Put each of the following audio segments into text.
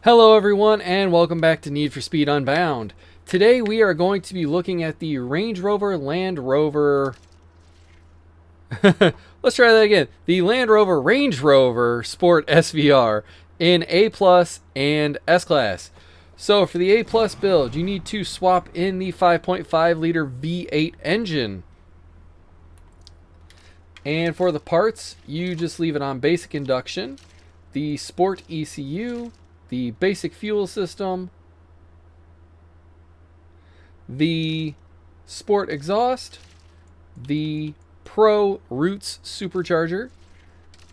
Hello everyone and welcome back to Need for Speed Unbound. Today we are going to be looking at the Range Rover Land Rover... Let's try that again. The Land Rover Range Rover Sport SVR in A+ and S-Class. So for the A+ build, you need to swap in the 5.5 liter V8 engine. And for the parts, you just leave it on basic induction, the Sport ECU, the basic fuel system, the Sport exhaust, the Pro Roots supercharger,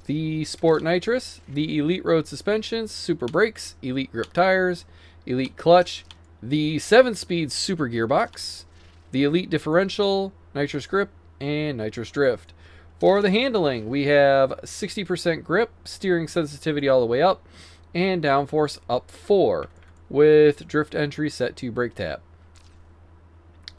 the Sport nitrous, the Elite road suspensions, super brakes, Elite grip tires, Elite clutch, the 7-speed super gearbox, the Elite differential, nitrous grip, and nitrous drift. For the handling, we have 60% grip, steering sensitivity all the way up, and downforce up 4, with drift entry set to brake tap.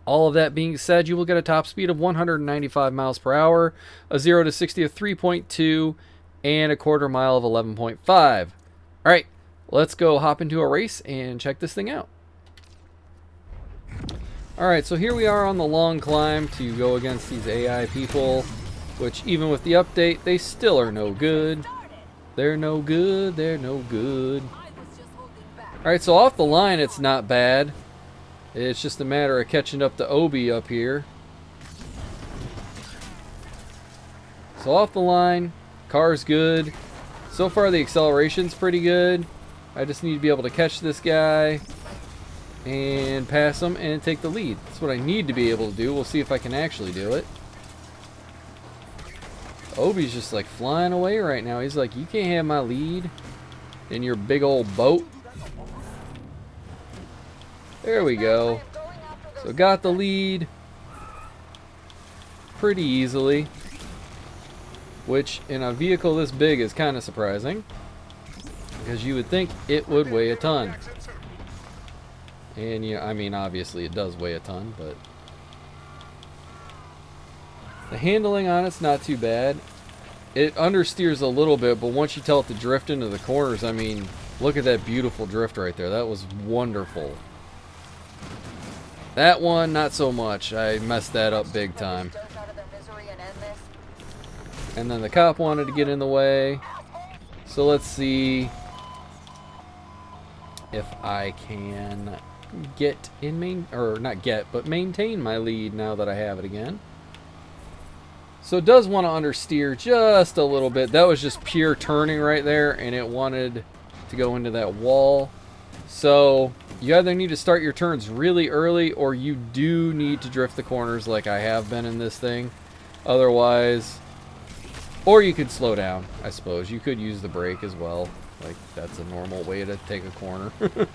All of that being said, you will get a top speed of 195 miles per hour, a 0 to 60 of 3.2, and a quarter mile of 11.5. Alright, let's go hop into a race and check this thing out. Alright, so here we are on the long climb to go against these AI people, which even with the update, they still are no good. They're no good, they're no good. Alright, so off the line it's not bad. It's just a matter of catching up to Obi up here. So off the line, car's good. So far the acceleration's pretty good. I just need to be able to catch this guy and pass him and take the lead. That's what I need to be able to do. We'll see if I can actually do it. Obi's just like flying away right now. He's like, you can't have my lead in your big old boat. There we go. So got the lead pretty easily, which in a vehicle this big is kind of surprising, because you would think it would weigh a ton. And yeah, I mean, obviously it does weigh a ton, but the handling on it's not too bad. It understeers a little bit, but once you tell it to drift into the corners, I mean, look at that beautiful drift right there. That was wonderful. That one, not so much. I messed that up big time. And then the cop wanted to get in the way. So let's see if I can get in maintain my lead now that I have it again. So it does want to understeer just a little bit. That was just pure turning right there, and it wanted to go into that wall. So you either need to start your turns really early, or you do need to drift the corners like I have been in this thing. Otherwise, or you could slow down, I suppose. You could use the brake as well. Like, that's a normal way to take a corner. But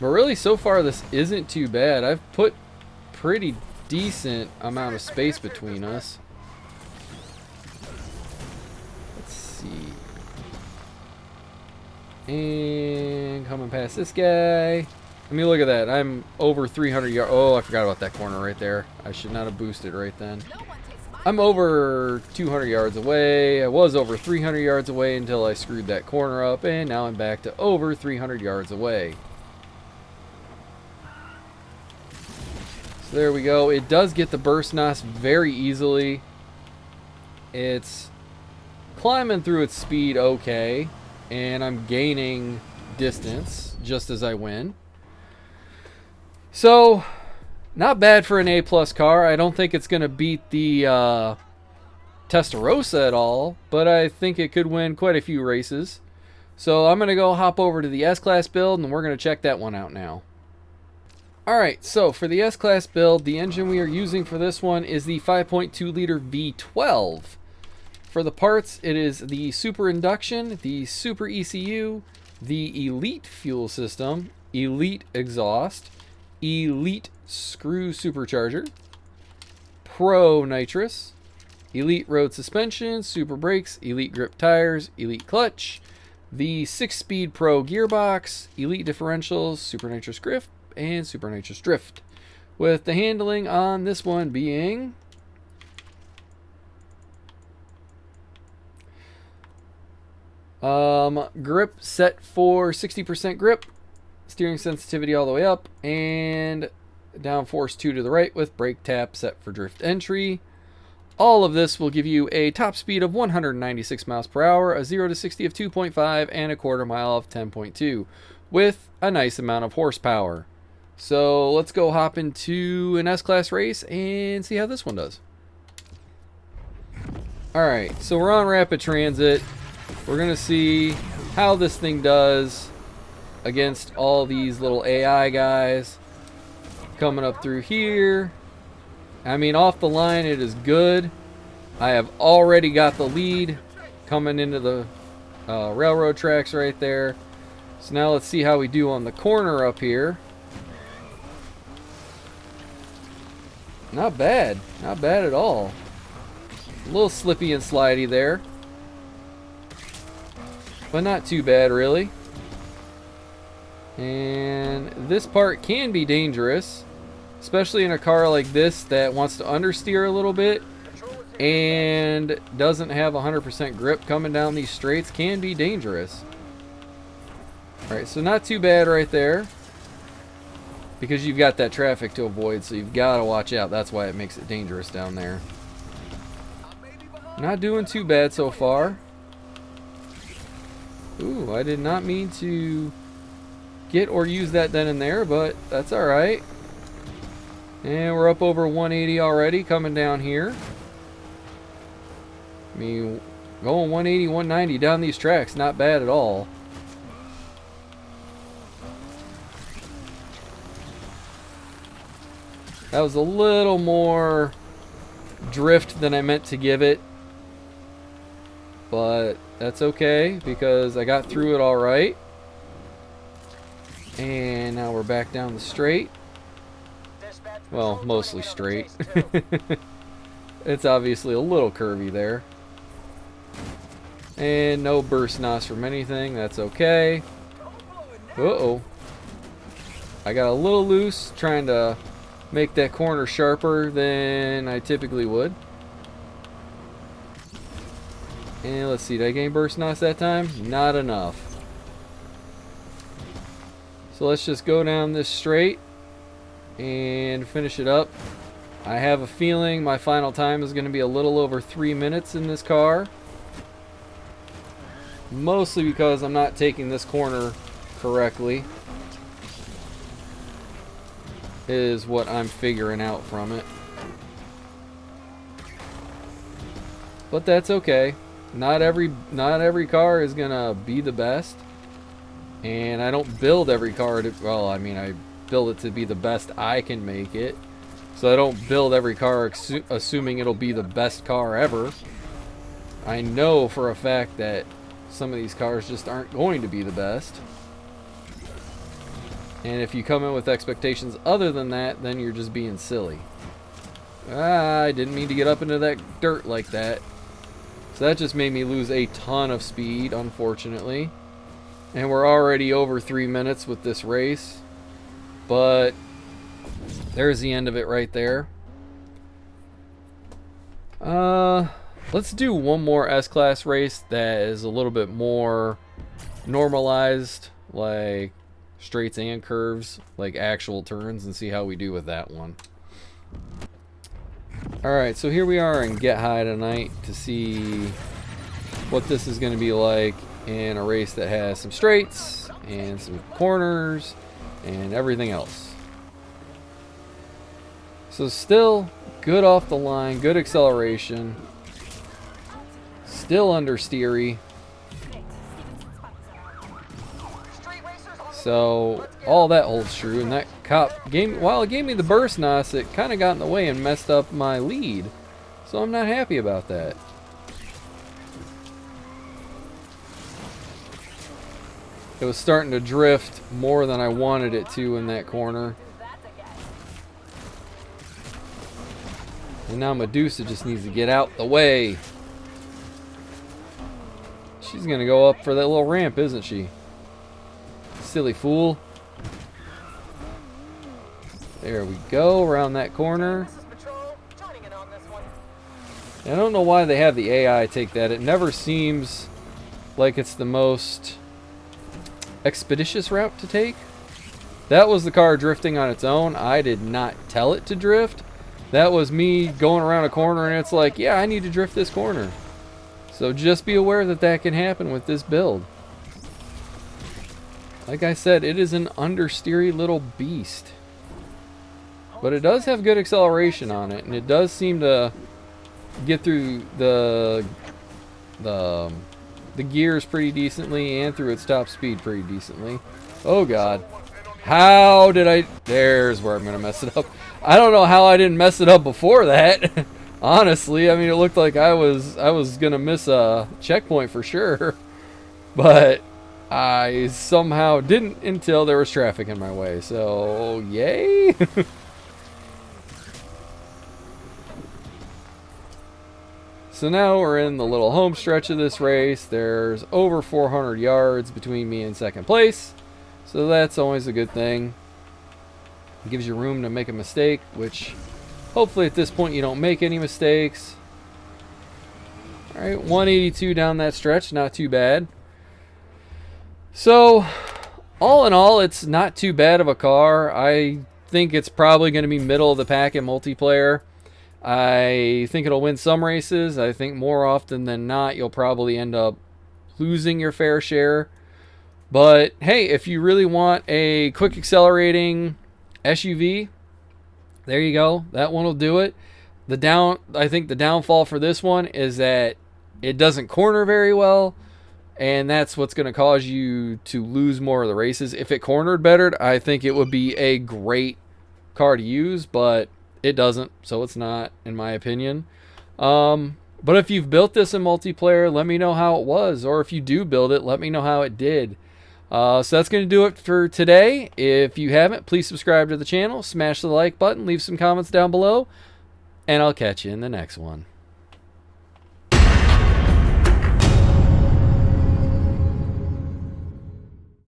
really, so far, this isn't too bad. I've put pretty decent amount of space between us. Let's see. And coming past this guy. I mean, look at that. I'm over 300 yards. Oh, I forgot about that corner right there. I should not have boosted right then. I'm over 200 yards away. I was over 300 yards away until I screwed that corner up, and now I'm back to over 300 yards away. So there we go. It does get the burst NOS very easily. It's climbing through its speed okay, and I'm gaining distance just as I win. So, not bad for an A+ car. I don't think it's going to beat the Testarossa at all, but I think it could win quite a few races. So I'm going to go hop over to the S-Class build, and we're going to check that one out now. Alright, so for the S-Class build, the engine we are using for this one is the 5.2 liter V12. For the parts, it is the Super Induction, the Super ECU, the Elite Fuel System, Elite Exhaust, Elite Screw Supercharger, Pro Nitrous, Elite Road Suspension, Super Brakes, Elite Grip Tires, Elite Clutch, the 6-speed Pro Gearbox, Elite Differentials, Super Nitrous Grip, and Super Nitrous Drift. With the handling on this one being Grip set for 60% grip. Steering sensitivity all the way up. And downforce 2 to the right with brake tap set for drift entry. All of this will give you a top speed of 196 miles per hour, a 0 to 60 of 2.5, and a quarter mile of 10.2, with a nice amount of horsepower. So let's go hop into an S-Class race and see how this one does. Alright, so we're on rapid transit. We're going to see how this thing does against all these little AI guys coming up through here. I mean, off the line, it is good. I have already got the lead coming into the railroad tracks right there. So now let's see how we do on the corner up here. Not bad. Not bad at all. A little slippy and slidey there. But not too bad, really. And this part can be dangerous, especially in a car like this that wants to understeer a little bit and doesn't have 100% grip. Coming down these straights can be dangerous. Alright, so not too bad right there, because you've got that traffic to avoid, so you've got to watch out. That's why it makes it dangerous down there. Not doing too bad so far. Ooh, I did not mean to get or use that then and there, but that's alright. And we're up over 180 already coming down here. I mean, going 180, 190 down these tracks, not bad at all. That was a little more drift than I meant to give it. But that's okay, because I got through it alright. And now we're back down the straight. Well, mostly straight. It's obviously a little curvy there. And no burst nos from anything. That's okay. Uh-oh. I got a little loose trying to make that corner sharper than I typically would. And let's see, did I gain burst nos that time? Not enough. So let's just go down this straight and finish it up. I have a feeling my final time is going to be a little over 3 minutes in this car. Mostly because I'm not taking this corner correctly, is what I'm figuring out from it. But that's okay. Not every car is gonna be the best, and I don't build every car to, well, I mean, I build it to be the best I can make it. So I don't build every car assuming it'll be the best car ever. I know for a fact that some of these cars just aren't going to be the best. And if you come in with expectations other than that, then you're just being silly. I didn't mean to get up into that dirt like that. So that just made me lose a ton of speed, unfortunately. And we're already over 3 minutes with this race. But there's the end of it right there. Let's do one more S-Class race that is a little bit more normalized, like straights and curves, like actual turns, and see how we do with that one. Alright, so here we are in Get High tonight to see what this is going to be like in a race that has some straights and some corners and everything else. So still good off the line, good acceleration, still understeery. So all that holds true, and that cop gave, while it gave me the burst nos, it kind of got in the way and messed up my lead. So I'm not happy about that. It was starting to drift more than I wanted it to in that corner. And now Medusa just needs to get out the way. She's gonna go up for that little ramp, isn't she? Silly fool. There we go, around that corner. I don't know why they have the AI take that. It never seems like it's the most expeditious route to take. That was the car drifting on its own. I did not tell it to drift. That was me going around a corner and it's like, yeah, I need to drift this corner. So just be aware that that can happen with this build. Like I said, it is an understeery little beast. But it does have good acceleration on it, and it does seem to get through the gears pretty decently and through its top speed pretty decently. Oh god. How did I... There's where I'm going to mess it up. I don't know how I didn't mess it up before that. Honestly, I mean, it looked like I was going to miss a checkpoint for sure. But I somehow didn't until there was traffic in my way. So, yay. So now we're in the little home stretch of this race. There's over 400 yards between me and second place. So that's always a good thing. It gives you room to make a mistake, which hopefully at this point you don't make any mistakes. Alright, 182 down that stretch, not too bad. So, all in all, it's not too bad of a car. I think it's probably going to be middle of the pack in multiplayer. I think it'll win some races. I think more often than not, you'll probably end up losing your fair share. But hey, if you really want a quick accelerating SUV, there you go. That one will do it. I think the downfall for this one is that it doesn't corner very well, and that's what's going to cause you to lose more of the races. If it cornered better, I think it would be a great car to use, but it doesn't, so it's not, in my opinion. But if you've built this in multiplayer, let me know how it was. Or if you do build it, let me know how it did. So that's going to do it for today. If you haven't, please subscribe to the channel, smash the like button, leave some comments down below, and I'll catch you in the next one.